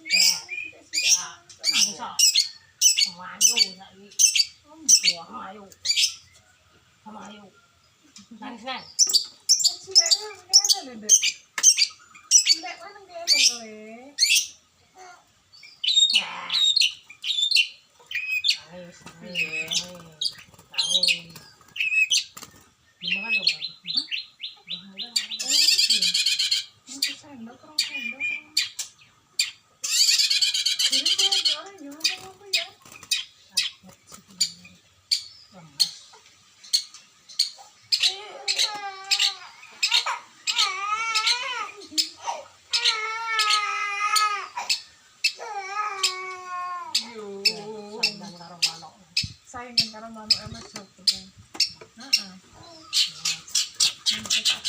Bangsa. Pemayu saiki. Buah mayu. Pemayu. Nang. Cileknya kene lho, Dek. Cilek mana kene kowe? Ya. Nangis. Gimana dong? Bahaya. Ini sendok, orang sendok. Jadi saya orang jangan apa ya? Saingan karo manuk emas sapa kan. Heeh. Manuk tak